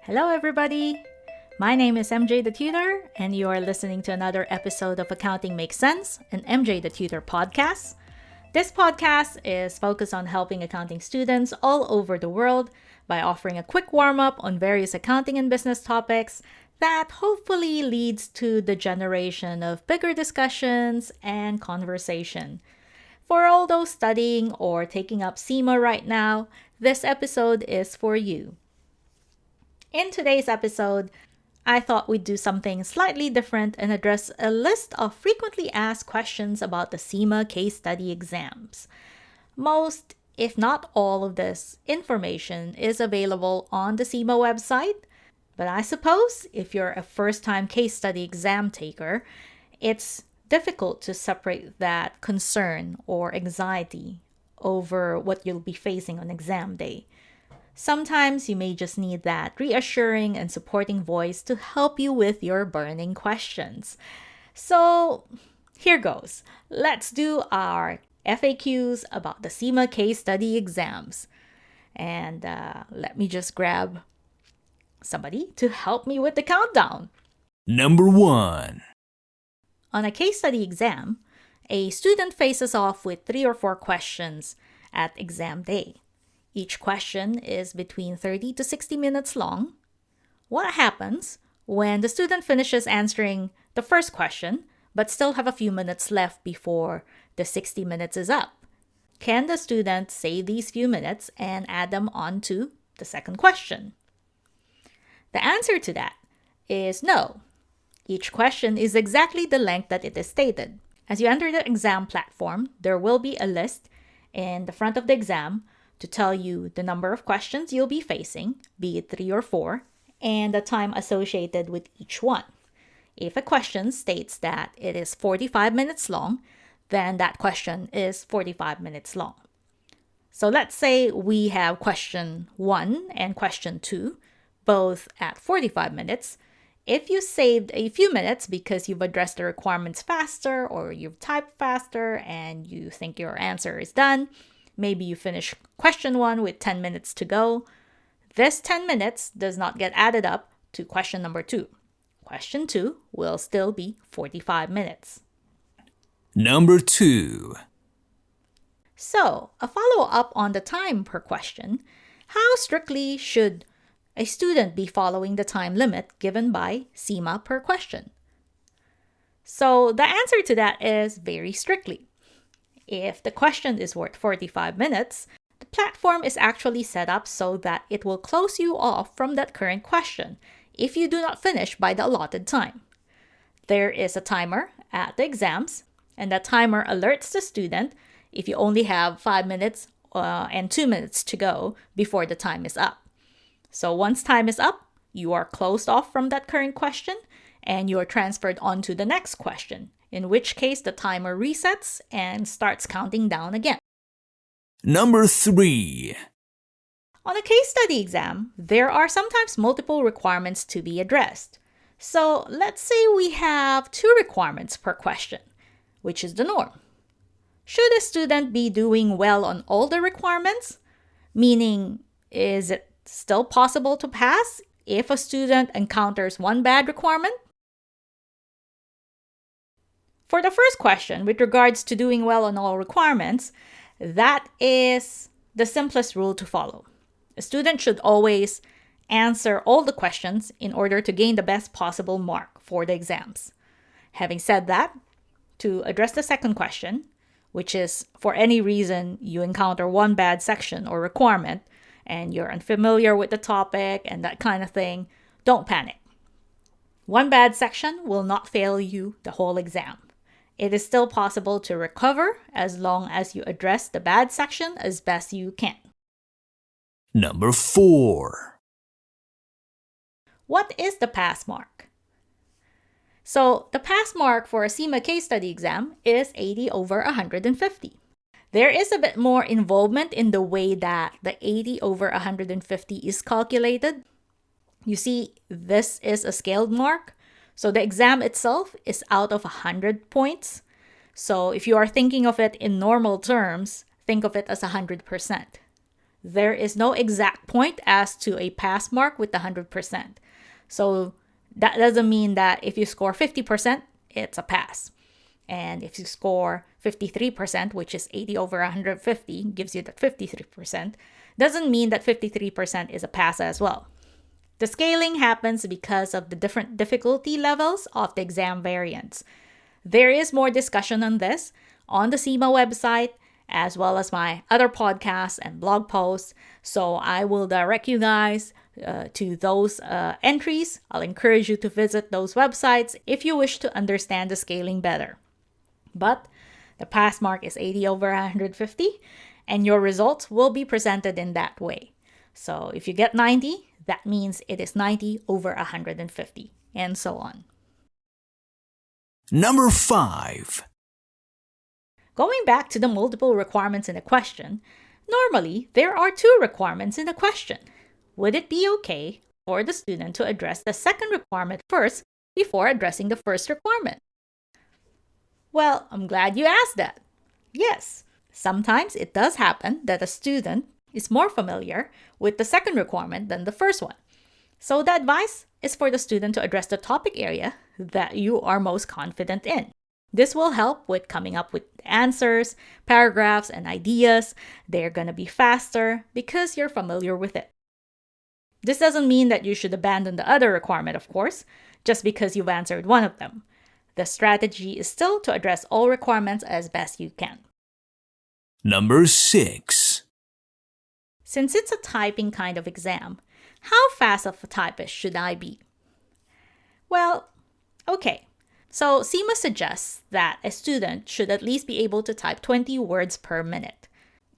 Hello, everybody. My name is MJ the Tutor, and you are listening to another episode of Accounting Makes Sense, an MJ the Tutor podcast. This podcast is focused on helping accounting students all over the world by offering a quick warm-up on various accounting and business topics that hopefully leads to the generation of bigger discussions and conversation. For all those studying or taking up CIMA right now, this episode is for you. In today's episode, I thought we'd do something slightly different and address a list of frequently asked questions about the CIMA case study exams. Most, if not all of this information is available on the CIMA website, but I suppose if you're a first-time case study exam taker, it's difficult to separate that concern or anxiety over what you'll be facing on exam day. Sometimes you may just need that reassuring and supporting voice to help you with your burning questions. So here goes. Let's do our FAQs about the CIMA case study exams. And let me just grab somebody to help me with the countdown. Number 1. On a case study exam, a student faces off with 3 or 4 questions at exam day. Each question is between 30 to 60 minutes long. What happens when the student finishes answering the first question but still have a few minutes left before the 60 minutes is up? Can the student save these few minutes and add them on to the second question? The answer to that is no. Each question is exactly the length that it is stated. As you enter the exam platform, there will be a list in the front of the exam to tell you the number of questions you'll be facing, be it 3 or 4, and the time associated with each one. If a question states that it is 45 minutes long, then that question is 45 minutes long. So let's say we have question 1 and question 2, both at 45 minutes. If you saved a few minutes because you've addressed the requirements faster or you've typed faster and you think your answer is done, maybe you finish question 1 with 10 minutes to go. This 10 minutes does not get added up to question number 2. Question 2 will still be 45 minutes. Number 2. So, a follow-up on the time per question. How strictly should a student be following the time limit given by CIMA per question? So, the answer to that is very strictly. If the question is worth 45 minutes, the platform is actually set up so that it will close you off from that current question if you do not finish by the allotted time. There is a timer at the exams, and that timer alerts the student if you only have 5 minutes and 2 minutes to go before the time is up. So once time is up, you are closed off from that current question and you are transferred on to the next question, in which case the timer resets and starts counting down again. Number 3. On a case study exam, there are sometimes multiple requirements to be addressed. So let's say we have 2 requirements per question, which is the norm. Should a student be doing well on all the requirements? Meaning, is it still possible to pass if a student encounters one bad requirement? For the first question, with regards to doing well on all requirements, that is the simplest rule to follow. A student should always answer all the questions in order to gain the best possible mark for the exams. Having said that, to address the second question, which is for any reason you encounter one bad section or requirement and you're unfamiliar with the topic and that kind of thing, don't panic. One bad section will not fail you the whole exam. It is still possible to recover as long as you address the bad section as best you can. Number 4. What is the pass mark? So, the pass mark for a CIMA case study exam is 80 over 150. There is a bit more involvement in the way that the 80 over 150 is calculated. You see, this is a scaled mark. So the exam itself is out of 100 points. So if you are thinking of it in normal terms, think of it as 100%. There is no exact point as to a pass mark with the 100%. So that doesn't mean that if you score 50%, it's a pass. And if you score 53%, which is 80 over 150, gives you that 53%, doesn't mean that 53% is a pass as well. The scaling happens because of the different difficulty levels of the exam variants. There is more discussion on this on the CIMA website, as well as my other podcasts and blog posts. So I will direct you guys to those entries. I'll encourage you to visit those websites if you wish to understand the scaling better. But the pass mark is 80 over 150, and your results will be presented in that way. So if you get 90, that means it is 90 over 150, and so on. Number 5. Going back to the multiple requirements in a question, normally there are 2 requirements in a question. Would it be okay for the student to address the second requirement first before addressing the first requirement? Well, I'm glad you asked that. Yes, sometimes it does happen that a student is more familiar with the second requirement than the first one. So the advice is for the student to address the topic area that you are most confident in. This will help with coming up with answers, paragraphs, and ideas. They're going to be faster because you're familiar with it. This doesn't mean that you should abandon the other requirement, of course, just because you've answered one of them. The strategy is still to address all requirements as best you can. Number 6. Since it's a typing kind of exam, how fast of a typist should I be? Well, okay. So CIMA suggests that a student should at least be able to type 20 words per minute.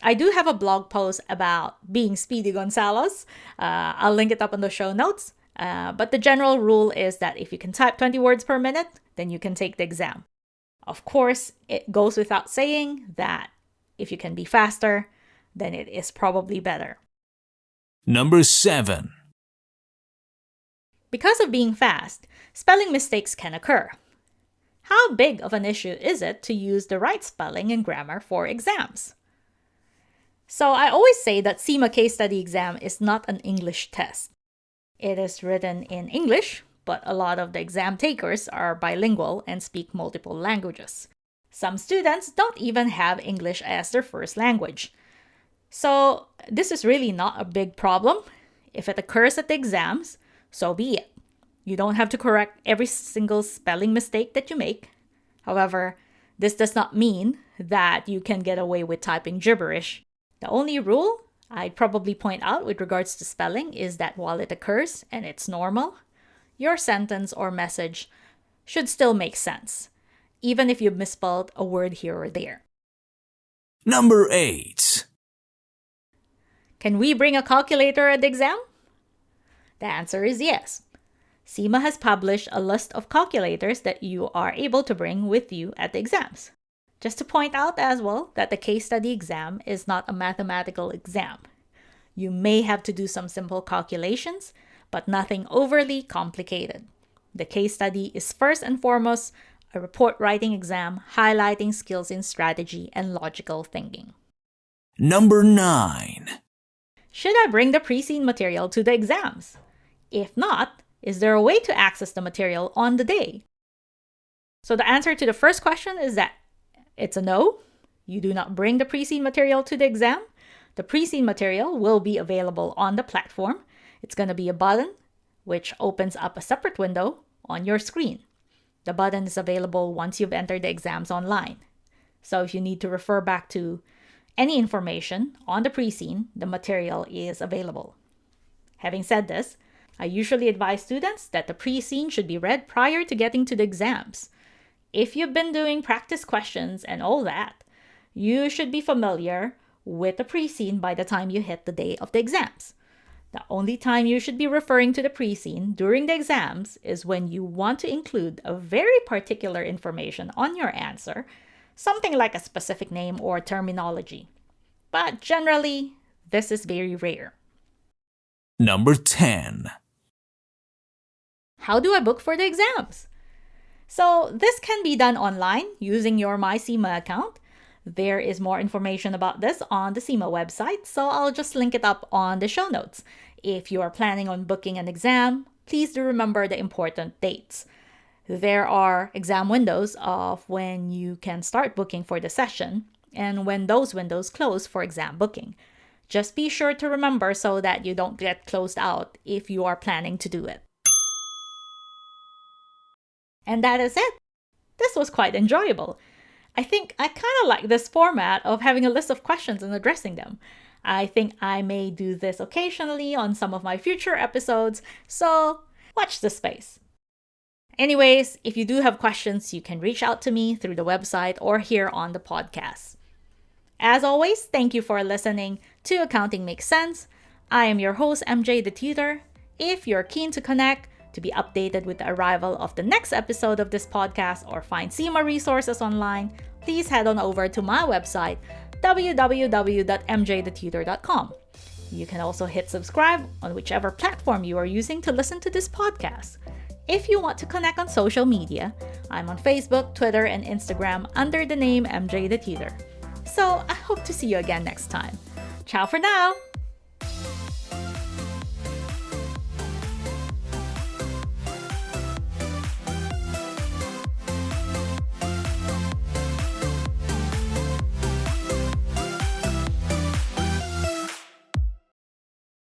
I do have a blog post about being Speedy Gonzalez. I'll link it up in the show notes. But the general rule is that if you can type 20 words per minute, then you can take the exam. Of course, it goes without saying that if you can be faster, then it is probably better. Number 7. Because of being fast, spelling mistakes can occur. How big of an issue is it to use the right spelling and grammar for exams? So I always say that CIMA case study exam is not an English test. It is written in English, but a lot of the exam takers are bilingual and speak multiple languages. Some students don't even have English as their first language. So this is really not a big problem. If it occurs at the exams, so be it. You don't have to correct every single spelling mistake that you make. However, this does not mean that you can get away with typing gibberish. The only rule I'd probably point out with regards to spelling is that while it occurs and it's normal, your sentence or message should still make sense, even if you've misspelled a word here or there. Number 8. Can we bring a calculator at the exam? The answer is yes. CIMA has published a list of calculators that you are able to bring with you at the exams. Just to point out as well that the case study exam is not a mathematical exam. You may have to do some simple calculations, but nothing overly complicated. The case study is first and foremost a report writing exam highlighting skills in strategy and logical thinking. Number 9. Should I bring the pre-seen material to the exams? If not, is there a way to access the material on the day? So the answer to the first question is that it's a no. You do not bring the pre-seen material to the exam. The pre-seen material will be available on the platform. It's going to be a button which opens up a separate window on your screen. The button is available once you've entered the exams online. So if you need to refer back to any information on the pre-seen, the material is available. Having said this, I usually advise students that the pre-seen should be read prior to getting to the exams. If you've been doing practice questions and all that, you should be familiar with the pre-seen by the time you hit the day of the exams. The only time you should be referring to the pre-seen during the exams is when you want to include a very particular information on your answer, something like a specific name or terminology. But generally, this is very rare. Number 10. How do I book for the exams? So this can be done online using your MyCIMA account. There is more information about this on the CIMA website, so I'll just link it up on the show notes. If you are planning on booking an exam, please do remember the important dates. There are exam windows of when you can start booking for the session and when those windows close for exam booking. Just be sure to remember so that you don't get closed out if you are planning to do it. And that is it. This was quite enjoyable. I think I kind of like this format of having a list of questions and addressing them. I think I may do this occasionally on some of my future episodes, so watch this space. Anyways, if you do have questions, you can reach out to me through the website or here on the podcast. As always, thank you for listening to Accounting Makes Sense. I am your host, MJ the Tutor. If you're keen to connect, to be updated with the arrival of the next episode of this podcast or find CIMA resources online, please head on over to my website, www.mjthetutor.com. You can also hit subscribe on whichever platform you are using to listen to this podcast. If you want to connect on social media, I'm on Facebook, Twitter, and Instagram under the name MJ the Tutor. So I hope to see you again next time. Ciao for now!